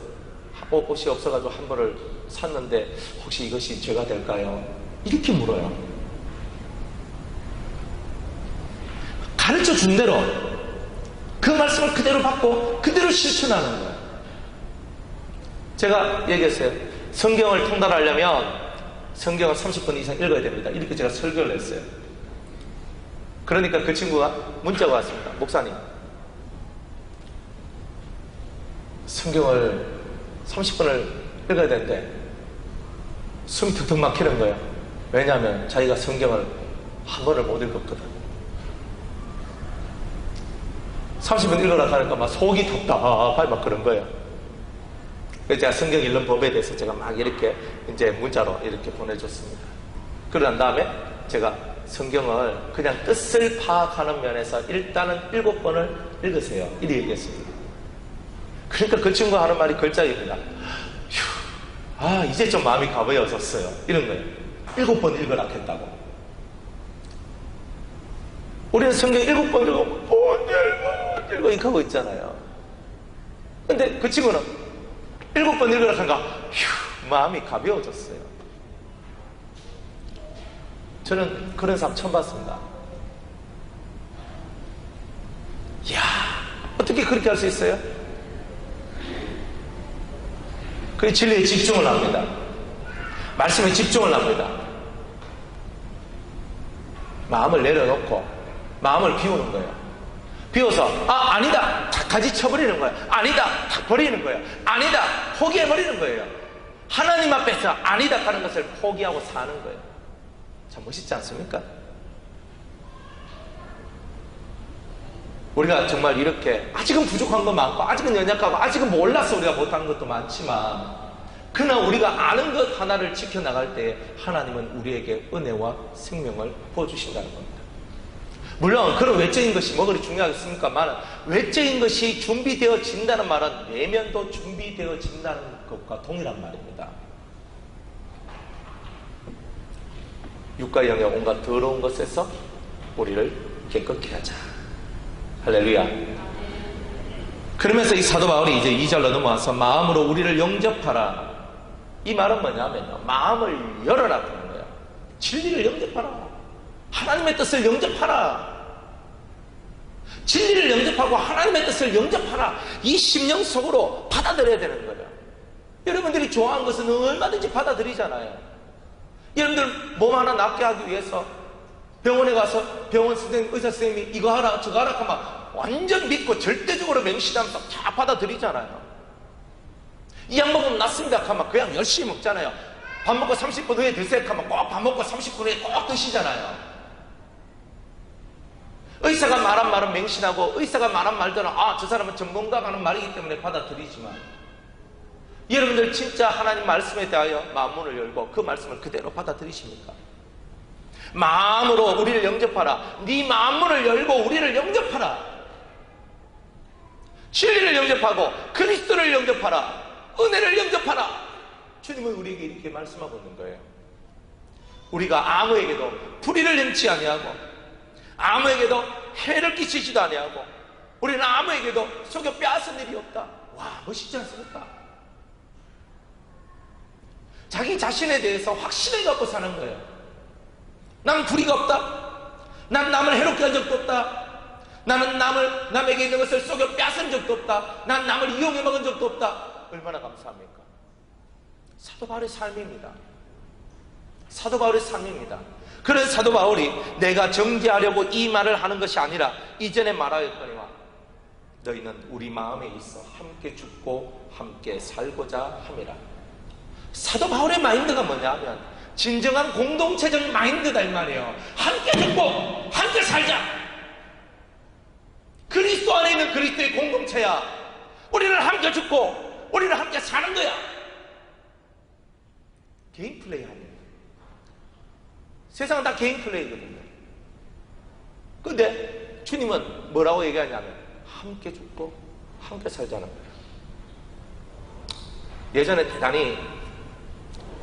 옷이 없어가지고 한 벌을 샀는데 혹시 이것이 죄가 될까요? 이렇게 물어요. 가르쳐 준 대로 그 말씀을 그대로 받고 그대로 실천하는 거예요. 제가 얘기했어요. 성경을 통달하려면 성경을 30분 이상 읽어야 됩니다. 이렇게 제가 설교를 했어요. 그러니까 그 친구가 문자가 왔습니다. 목사님, 성경을 30분을 읽어야 되는데 숨이 턱턱 막히는 거예요. 왜냐하면 자기가 성경을 한 번을 못 읽었거든. 30분 읽으라 하니까 막 속이 답답하게 막 그런 거예요. 그래서 제가 성경 읽는 법에 대해서 제가 막 이렇게 이제 문자로 이렇게 보내줬습니다. 그러고 난 다음에 제가 성경을 그냥 뜻을 파악하는 면에서 일단은 7번을 읽으세요. 이렇게 얘기했습니다. 그러니까 그 친구가 하는 말이 걸작입니다. 휴, 이제 좀 마음이 가벼워졌어요. 이런 거예요. 7번 읽으라 했다고. 우리는 성경 7번 읽고 이렇게 하고 있잖아요. 근데 그 친구는 7번 읽으라 하니까 휴, 마음이 가벼워졌어요. 저는 그런 사람 처음 봤습니다. 이야, 어떻게 그렇게 할 수 있어요? 그 진리에 집중을 합니다. 말씀에 집중을 합니다. 마음을 내려놓고 마음을 비우는 거예요. 비워서 아니다 다 가지 쳐버리는 거야. 아니다 다 버리는 거야. 아니다 포기해버리는 거예요. 하나님 앞에서 아니다 하는 것을 포기하고 사는 거예요. 참 멋있지 않습니까? 우리가 정말 이렇게 아직은 부족한 거 많고 아직은 연약하고 아직은 몰라서 우리가 못하는 것도 많지만, 그러나 우리가 아는 것 하나를 지켜나갈 때 하나님은 우리에게 은혜와 생명을 부어주신다는 겁니다. 물론 그런 외적인 것이 뭐 그리 중요하겠습니까만, 외적인 것이 준비되어진다는 말은 내면도 준비되어진다는 것과 동일한 말입니다. 육과 영의 온갖 더러운 것에서 우리를 깨끗게 하자. 할렐루야. 그러면서 이 사도 바울이 이제 2절로 넘어와서 마음으로 우리를 영접하라. 이 말은 뭐냐면요, 마음을 열어라 하는 거예요. 진리를 영접하라. 하나님의 뜻을 영접하라. 진리를 영접하고 하나님의 뜻을 영접하라. 이 심령 속으로 받아들여야 되는 거예요. 여러분들이 좋아하는 것은 얼마든지 받아들이잖아요. 여러분들 몸 하나 낫게 하기 위해서 병원에 가서 병원 선생님, 의사 선생님이 이거 하라 저거 하라 하면 완전 믿고 절대적으로 맹신하면서 다 받아들이잖아요. 이 약 먹으면 낫습니다 하면 그냥 열심히 먹잖아요. 밥 먹고 30분 후에 드세요 하면 꼭 밥 먹고 30분 후에 꼭 드시잖아요. 의사가 말한 말은 맹신하고 의사가 말한 말들은 저 사람은 전문가가 하는 말이기 때문에 받아들이지만, 여러분들 진짜 하나님 말씀에 대하여 마음문을 열고 그 말씀을 그대로 받아들이십니까? 마음으로 우리를 영접하라. 네 마음문을 열고 우리를 영접하라. 진리를 영접하고 그리스도를 영접하라. 은혜를 영접하라. 주님은 우리에게 이렇게 말씀하고 있는 거예요. 우리가 아무에게도 불의를 행치 아니하고 아무에게도 해를 끼치지도 아니하고 우리는 아무에게도 속여 빼앗은 일이 없다. 와, 멋있지 않습니까? 자기 자신에 대해서 확신을 갖고 사는 거예요. 나는 불의가 없다. 난 남을 해롭게 한 적도 없다. 나는 남에게 있는 것을 속여 빼앗은 적도 없다. 난 남을 이용해 먹은 적도 없다. 얼마나 감사합니까? 사도 바울의 삶입니다. 사도 바울의 삶입니다. 그래서 사도 바울이 내가 정죄하려고 이 말을 하는 것이 아니라 이전에 말하였거니와 너희는 우리 마음에 있어 함께 죽고 함께 살고자 함이라. 사도 바울의 마인드가 뭐냐면 진정한 공동체적 마인드다 이 말이에요. 함께 죽고 함께 살자. 그리스도 안에 있는 그리스도의 공동체야. 우리는 함께 죽고 우리는 함께 사는 거야. 개인 플레이 아니에요. 세상은 다 개인 플레이거든요. 근데 주님은 뭐라고 얘기하냐면 함께 죽고 함께 살자는 거예요. 예전에 대단히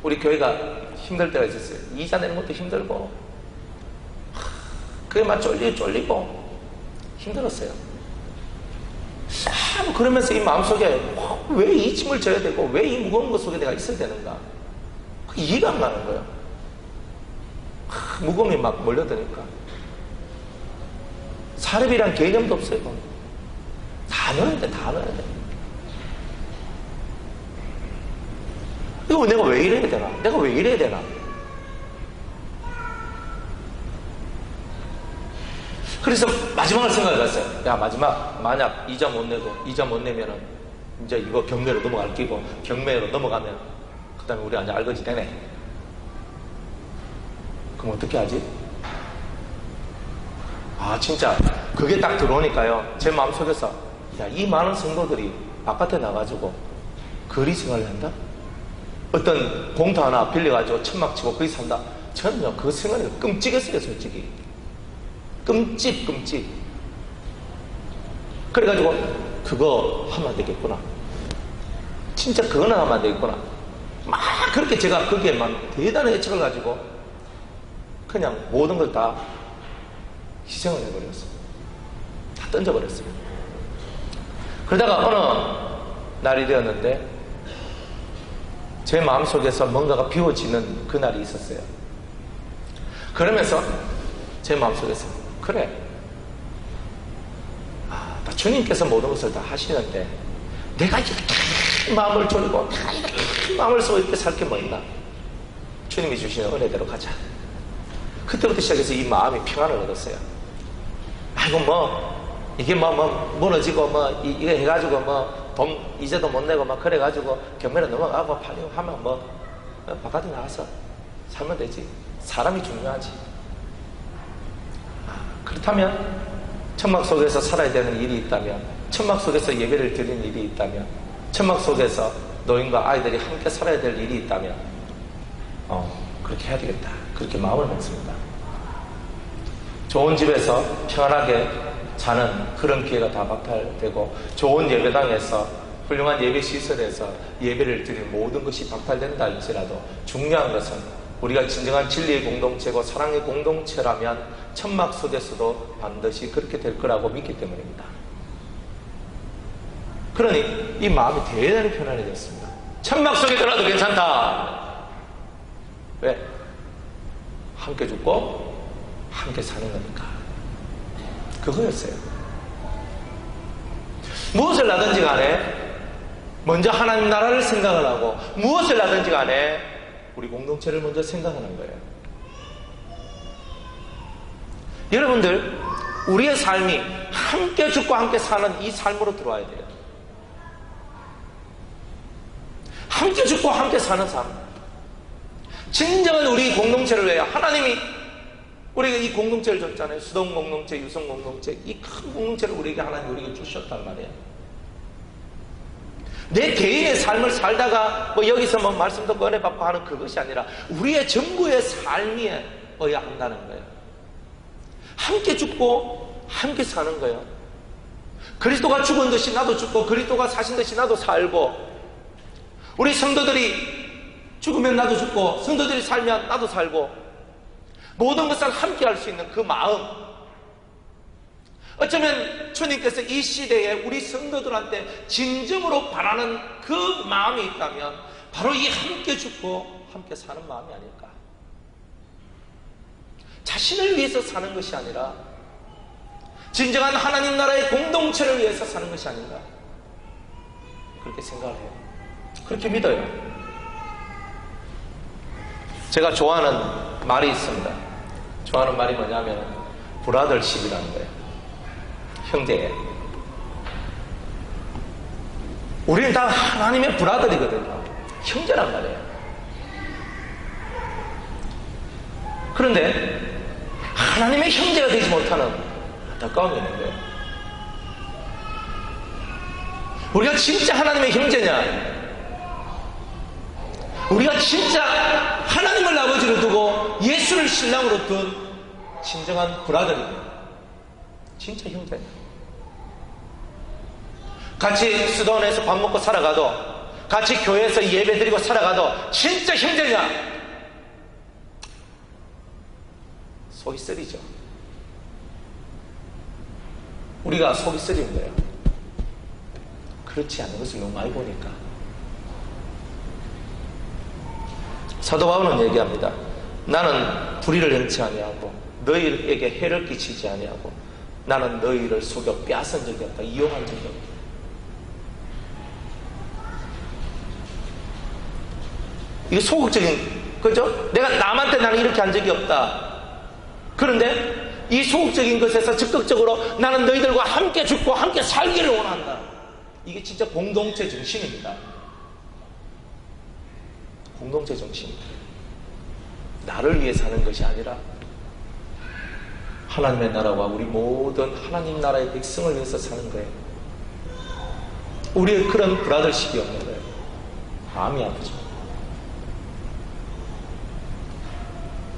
우리 교회가 힘들 때가 있었어요. 이자 내는 것도 힘들고 그게 막 쫄리고 힘들었어요. 뭐 그러면서 이 마음속에 왜 이 짐을 져야 되고 왜 이 무거운 것 속에 내가 있어야 되는가, 이해가 안 가는 거예요. 무거움이 막 몰려드니까 사례비란 개념도 없어요. 다 넣어야 돼. 이거 내가 왜 이래야 되나? 내가 왜 이래야 되나? 그래서 마지막을 생각해봤어요. 야, 마지막 만약 이자 못 내면은 이제 이거 경매로 넘어갈 끼고 경매로 넘어가면 그 다음에 우리 완전 알거지 되네. 그럼 어떻게 하지? 진짜 그게 딱 들어오니까요, 제 마음속에서 야, 이 많은 성도들이 바깥에 나가지고 거리 생활을 한다? 어떤 공터 하나 빌려가지고 천막 치고 거기 산다? 저는요 그 생활이 끔찍했어요. 솔직히 끔찍. 그래가지고 그거 하면 안 되겠구나, 진짜 그거는 하면 안 되겠구나, 막 그렇게 제가 거기에 막 대단한 애착을 가지고 그냥 모든 걸 다 희생을 해버렸어요. 다 던져버렸어요. 그러다가 어느 날이 되었는데 제 마음속에서 뭔가가 비워지는 그날이 있었어요. 그러면서 제 마음속에서 그래, 다 주님께서 모든 것을 다 하시는데 내가 이렇게 마음을 졸이고 다 이렇게 마음을 쏘고 이렇게 살 게 뭐 있나? 주님이 주시는 은혜대로 가자. 그때부터 시작해서 이 마음이 평안을 얻었어요. 아이고 이게 무너지고 이거 해가지고 돈 이제도 못 내고 그래가지고 경매로 넘어가고 팔리고 하면 바깥에 나가서 살면 되지. 사람이 중요하지. 그렇다면 천막 속에서 살아야 되는 일이 있다면, 천막 속에서 예배를 드리는 일이 있다면, 천막 속에서 노인과 아이들이 함께 살아야 될 일이 있다면 그렇게 해야 되겠다. 그렇게 마음을 먹습니다. 좋은 집에서 편안하게 자는 그런 기회가 다 박탈되고, 좋은 예배당에서 훌륭한 예배 시설에서 예배를 드리는 모든 것이 박탈된다 할지라도 중요한 것은 우리가 진정한 진리의 공동체고 사랑의 공동체라면 천막 속에서도 반드시 그렇게 될 거라고 믿기 때문입니다. 그러니 이 마음이 대단히 편안해졌습니다. 천막 속에 들어도 괜찮다. 왜? 함께 죽고 함께 사는 거니까. 그거였어요. 무엇을 하든지 간에 먼저 하나님 나라를 생각을 하고, 무엇을 하든지 간에 우리 공동체를 먼저 생각하는 거예요. 여러분들, 우리의 삶이 함께 죽고 함께 사는 이 삶으로 들어와야 돼요. 함께 죽고 함께 사는 삶. 진정한 우리 공동체를 위해 하나님이 우리가 이 공동체를 줬잖아요. 수동 공동체, 유성 공동체, 이 큰 공동체를 하나님 우리에게 주셨단 말이에요. 내 개인의 삶을 살다가 여기서 말씀 듣고 은혜 받고 하는 그것이 아니라 우리의 전부의 삶이어야 한다는 거예요. 함께 죽고 함께 사는 거예요. 그리스도가 죽은 듯이 나도 죽고, 그리스도가 사신 듯이 나도 살고, 우리 성도들이 죽으면 나도 죽고, 성도들이 살면 나도 살고, 모든 것을 함께 할 수 있는 그 마음. 어쩌면 주님께서 이 시대에 우리 성도들한테 진정으로 바라는 그 마음이 있다면 바로 이 함께 죽고 함께 사는 마음이 아닐까. 자신을 위해서 사는 것이 아니라 진정한 하나님 나라의 공동체를 위해서 사는 것이 아닌가, 그렇게 생각을 해요. 그렇게 믿어요. 제가 좋아하는 말이 있습니다. 좋아하는 말이 뭐냐면 브라더십이라는 거예요. 형제예요. 우리는 다 하나님의 브라더리거든요. 형제란 말이에요. 그런데 하나님의 형제가 되지 못하는 안타까움이 있는 거예요. 우리가 진짜 하나님의 형제냐? 우리가 진짜 하나님을 아버지로 두고 예수를 신랑으로 둔 진정한 브라더리냐? 진짜 형제냐? 같이 수도원에서 밥 먹고 살아가도, 같이 교회에서 예배 드리고 살아가도 진짜 형제냐? 속이 쓰리죠. 우리가 속이 쓰리는 거예요. 그렇지 않은 것을 너무 많이 보니까. 사도 바울은 얘기합니다. 나는 불의를 행치 아니하고 너희에게 해를 끼치지 아니하고 나는 너희를 속여 빼앗은 적이 없다. 이용한 적이 없다. 이거 소극적인, 그죠? 내가 남한테 나는 이렇게 한 적이 없다. 그런데 이 소극적인 것에서 적극적으로 나는 너희들과 함께 죽고 함께 살기를 원한다. 이게 진짜 공동체 정신입니다. 공동체 정신. 나를 위해 사는 것이 아니라 하나님의 나라와 우리 모든 하나님 나라의 백성을 위해서 사는 거예요. 우리의 그런 브라더십이 없는 거예요. 마음이 아프죠.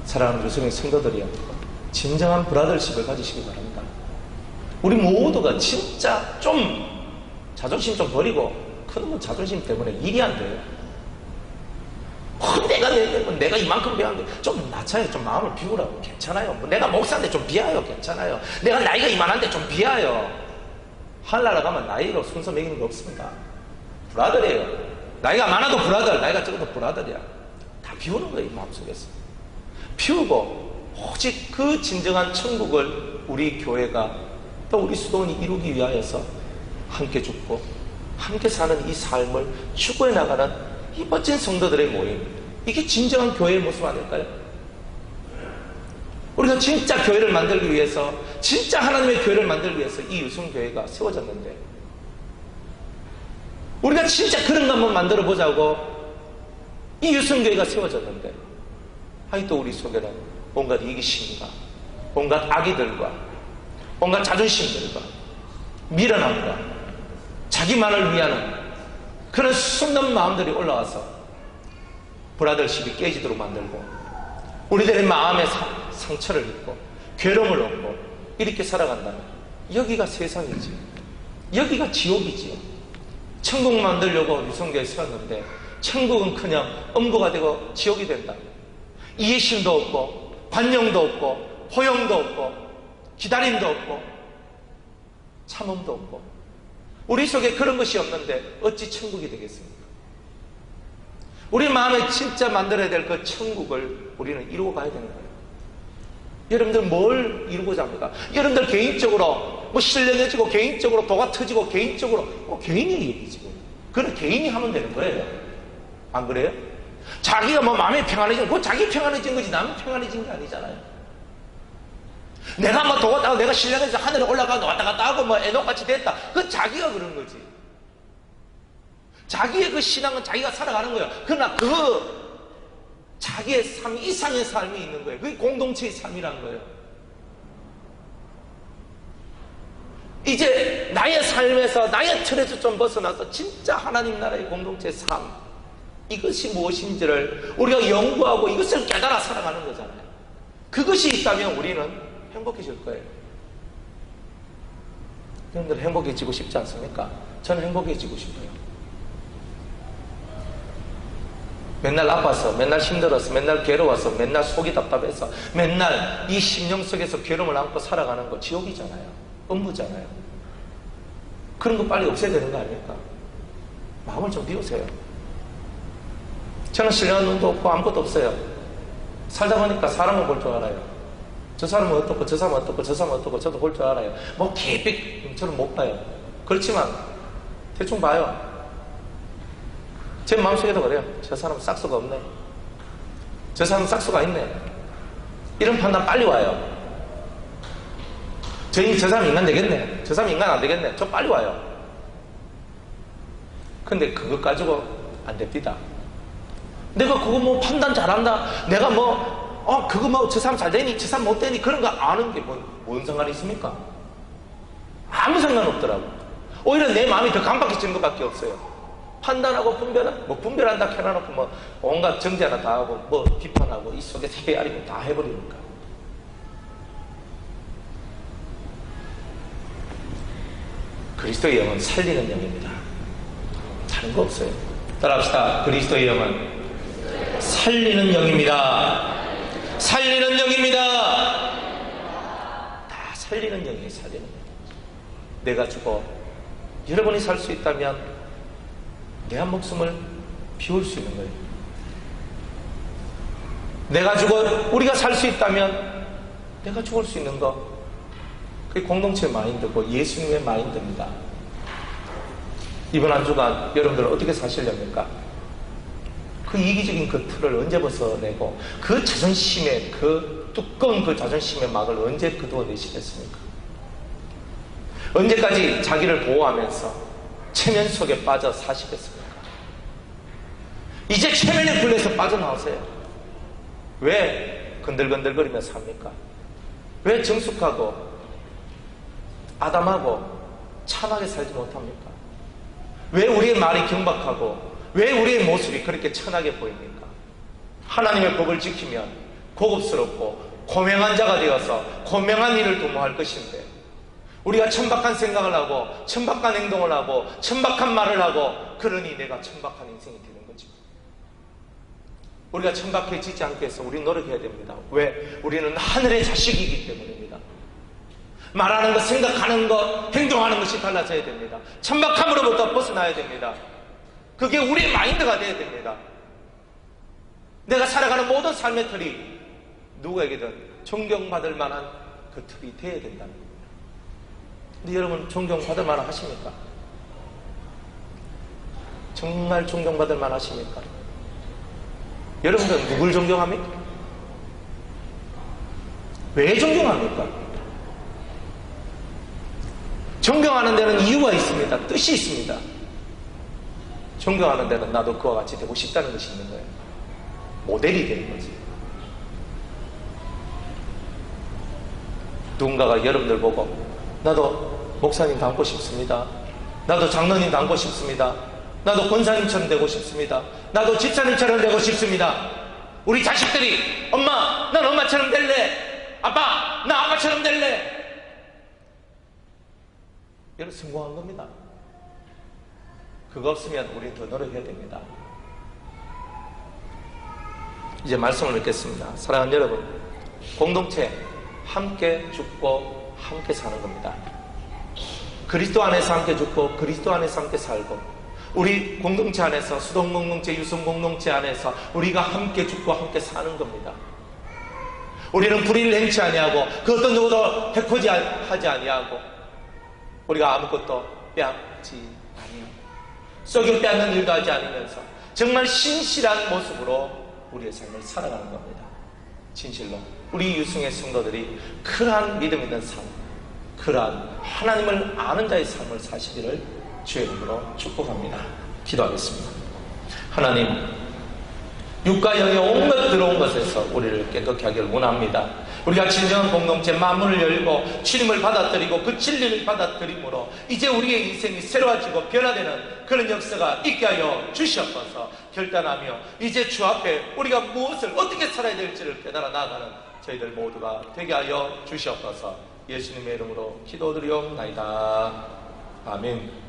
사랑하는 유성의 성도들이요, 진정한 브라더십을 가지시기 바랍니다. 우리 모두가 진짜 좀 자존심 좀 버리고, 그놈은 자존심 때문에 일이 안 돼요. 내가 이만큼 배웠는데 좀 낮춰요. 좀 마음을 비우라고. 괜찮아요. 내가 목사인데 좀 비하요. 괜찮아요. 내가 나이가 이만한데 좀 비하요. 하늘나라 가면 나이로 순서 매기는 거 없습니다. 브라더래요. 나이가 많아도 브라더, 나이가 적어도 브라더야. 다 비우는 거예요. 이 마음속에서 비우고 오직 그 진정한 천국을 우리 교회가 또 우리 수도원이 이루기 위하여서 함께 죽고 함께 사는 이 삶을 추구해 나가는 이 멋진 성도들의 모임, 이게 진정한 교회의 모습 아닐까요? 우리가 진짜 교회를 만들기 위해서, 진짜 하나님의 교회를 만들기 위해서 이 유성교회가 세워졌는데, 우리가 진짜 그런 거 한번 만들어 보자고 이 유성교회가 세워졌는데, 아직도 우리 속에는 온갖 이기심과 온갖 악의들과 온갖 자존심들과 미련함과 자기만을 위하는 그런 숨는 마음들이 올라와서 브라더십이 깨지도록 만들고, 우리들의 마음에 상처를 입고 괴로움을 얻고 이렇게 살아간다면 여기가 세상이지, 여기가 지옥이지. 천국 만들려고 유성교회 세웠는데 천국은 그냥 엄고가 되고 지옥이 된다. 이해심도 없고 관용도 없고 호용도 없고 기다림도 없고 참음도 없고, 우리 속에 그런 것이 없는데 어찌 천국이 되겠습니까? 우리 마음에 진짜 만들어야 될 그 천국을 우리는 이루고 가야 되는 거예요. 여러분들 뭘 이루고자 합니까? 여러분들 개인적으로 뭐 신령해지고 개인적으로 도가 터지고 개인적으로 개인의 얘기지. 그건 개인이 하면 되는 거예요. 안 그래요? 자기가 뭐 마음이 평안해지면 그건 자기 평안해진 거지 남이 평안해진 게 아니잖아요. 내가 뭐 도가 따고 내가 신령해서 하늘에 올라가고 왔다 갔다 하고 뭐 애녹같이 됐다, 그건 자기가 그런 거지. 자기의 그 신앙은 자기가 살아가는 거예요. 그러나 그 자기의 삶 이상의 삶이 있는 거예요. 그게 공동체의 삶이라는 거예요. 이제 나의 삶에서 나의 틀에서 좀 벗어나서 진짜 하나님 나라의 공동체의 삶, 이것이 무엇인지를 우리가 연구하고 이것을 깨달아 살아가는 거잖아요. 그것이 있다면 우리는 행복해질 거예요. 여러분들 행복해지고 싶지 않습니까? 저는 행복해지고 싶어요. 맨날 아파서, 맨날 힘들어서, 맨날 괴로워서, 맨날 속이 답답해서, 맨날 이 심령 속에서 괴로움을 안고 살아가는 거 지옥이잖아요. 음부잖아요. 그런 거 빨리 없애야 되는 거 아닙니까? 마음을 좀 비우세요. 저는 신령한 눈도 없고 아무것도 없어요. 살다 보니까 사람을 볼 줄 알아요. 저 사람은 어떻고 저 사람은 어떻고 저 사람은 어떻고 저도 볼 줄 알아요. 뭐 깊이 저는 못 봐요. 그렇지만 대충 봐요. 제 마음속에도 그래요. 저 사람은 싹수가 없네, 저 사람은 싹수가 있네, 이런 판단 빨리 와요. 저 사람 인간 되겠네, 저 사람 인간 안 되겠네, 저 빨리 와요. 근데 그것 가지고 안 됩니다. 내가 그거 뭐 판단 잘한다, 내가 그거 뭐 저 사람 잘 되니 저 사람 못 되니 그런 거 아는 게 뭔 상관이 있습니까? 아무 상관 없더라고. 오히려 내 마음이 더 강박해지는 것밖에 없어요. 판단하고 분별한다 해놔놓고 온갖 정죄 하나 다 하고 비판하고 이 속에서 헤아리고 다 해버리니까. 그리스도의 영은 살리는 영입니다. 다른 거 없어요. 따라합시다. 그리스도의 영은 살리는 영입니다. 살리는 영입니다. 다 살리는 영이에요. 살리는 영. 내가 죽어 여러분이 살 수 있다면 내 한 목숨을 비울 수 있는 거예요. 내가 죽어 우리가 살 수 있다면 내가 죽을 수 있는 거, 그게 공동체의 마인드고 예수님의 마인드입니다. 이번 한 주간 여러분들 어떻게 사시렵니까? 그 이기적인 그 틀을 언제 벗어내고 그 자존심의 그 두꺼운 그 자존심의 막을 언제 그두어내시겠습니까? 언제까지 자기를 보호하면서 체면 속에 빠져 사시겠습니까? 이제 체면의 굴레에서 빠져나오세요. 왜 건들건들거리며 삽니까? 왜 정숙하고 아담하고 참하게 살지 못합니까? 왜 우리의 말이 경박하고 왜 우리의 모습이 그렇게 천하게 보입니까? 하나님의 법을 지키면 고급스럽고 고명한 자가 되어서 고명한 일을 도모할 것인데, 우리가 천박한 생각을 하고 천박한 행동을 하고 천박한 말을 하고 그러니 내가 천박한 인생이 되는 거죠. 우리가 천박해지지 않기 위해서 우리 노력해야 됩니다. 왜? 우리는 하늘의 자식이기 때문입니다. 말하는 것, 생각하는 것, 행동하는 것이 달라져야 됩니다. 천박함으로부터 벗어나야 됩니다. 그게 우리의 마인드가 되어야 됩니다. 내가 살아가는 모든 삶의 틀이 누구에게든 존경받을 만한 그 틀이 되어야 된다는 겁니다. 근데 여러분 존경받을 만한 하십니까? 정말 존경받을 만한 하십니까? 여러분들은 누굴 존경합니까? 왜 존경합니까? 존경하는 데는 이유가 있습니다. 뜻이 있습니다. 존경하는 데는 나도 그와 같이 되고 싶다는 것이 있는 거예요. 모델이 되는 거지. 누군가가 여러분들 보고 나도 목사님 닮고 싶습니다. 나도 장로님 닮고 싶습니다. 나도 권사님처럼 되고 싶습니다. 나도 집사님처럼 되고 싶습니다. 우리 자식들이 엄마 난 엄마처럼 될래. 아빠 나 아빠처럼 될래. 이런 성공한 겁니다. 그거 없으면 우리는 더 노력해야 됩니다. 이제 말씀을 읽겠습니다. 사랑하는 여러분, 공동체 함께 죽고 함께 사는 겁니다. 그리스도 안에서 함께 죽고 그리스도 안에서 함께 살고, 우리 공동체 안에서, 수동 공동체, 유성 공동체 안에서 우리가 함께 죽고 함께 사는 겁니다. 우리는 불의를 행치 아니하고 그 어떤 누구도 해코지 하지 아니하고 우리가 아무것도 빼앗지 아니하고 썩여 빼앗는 일도 하지 않으면서 정말 신실한 모습으로 우리의 삶을 살아가는 겁니다. 진실로 우리 유승의 성도들이 그러한 믿음 있는 삶, 그러한 하나님을 아는 자의 삶을 사시기를 주의 이름으로 축복합니다. 기도하겠습니다. 하나님, 육과 영의 온갖 들어온 것에서 우리를 깨끗게 하기를 원합니다. 우리가 진정한 공동체 만문을 열고 주님을 받아들이고 그 진리를 받아들임으로 이제 우리의 인생이 새로워지고 변화되는 그런 역사가 있게 하여 주시옵소서. 결단하며 이제 주 앞에 우리가 무엇을 어떻게 살아야 될지를 깨달아 나아가는 저희들 모두가 되게 하여 주시옵소서. 예수님의 이름으로 기도드리옵나이다. 아멘.